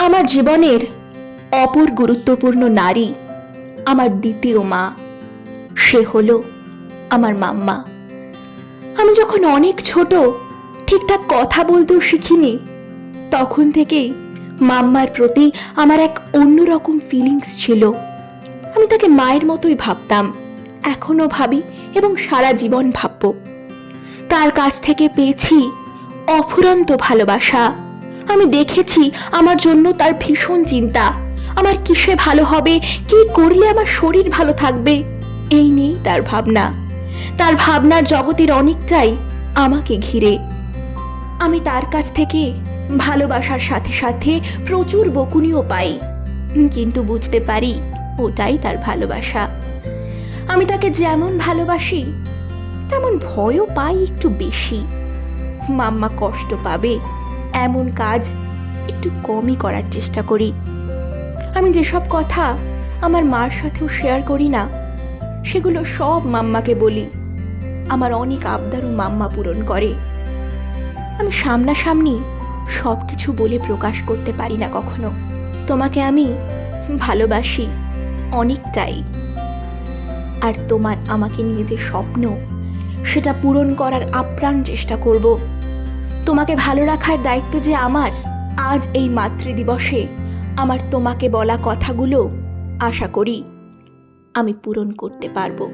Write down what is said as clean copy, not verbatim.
আমার জীবনের অপর গুরুত্বপূর্ণ নারী আমার দ্বিতীয় মা, সে হলো আমার মাম্মা। আমি যখন অনেক ছোট, ঠিকঠাক কথা বলতেও শিখিনি, তখন থেকেই মাম্মার প্রতি আমার এক অন্যরকম ফিলিংস ছিল। আমি তাকে মায়ের মতোই ভাবতাম, এখনো ভাবি এবং সারা জীবন ভাবব। তার কাছ থেকে পেয়েছি অফুরন্ত ভালোবাসা। আমি দেখেছি আমার জন্য তার ভীষণ চিন্তা, আমার কিসে ভালো হবে, কি করলে আমার শরীর ভালো থাকবে, এই নিয়েই তার ভাবনা। তার ভাবনার জগতের অনেকটাই আমাকে ঘিরে। আমি তার কাছ থেকে ভালোবাসার সাথে সাথে প্রচুর বকুনিও পাই, কিন্তু বুঝতে পারি ওটাই তার ভালোবাসা। আমি তাকে যেমন ভালোবাসি তেমন ভয়ও পাই একটু বেশি। মাম্মা কষ্ট পাবে এমন কাজ একটু কমই করার চেষ্টা করি। আমি যেসব কথা আমার মার সাথেও শেয়ার করি না, সেগুলো সব মাম্মাকে বলি। আমার অনেক আবদারও মাম্মা পূরণ করে। আমি সামনাসামনি সব কিছু বলে প্রকাশ করতে পারি না কখনো। তোমাকে আমি ভালোবাসি অনেকটাই, আর তোমার আমাকে নিয়ে যে স্বপ্ন, সেটা পূরণ করার আপ্রাণ চেষ্টা করব। তোমাকে ভালো রাখার দায়িত্ব যে আমার। আজ এই মাতৃদিবসে আমার তোমাকে বলা কথাগুলো আশা করি আমি পূরণ করতে পারবো।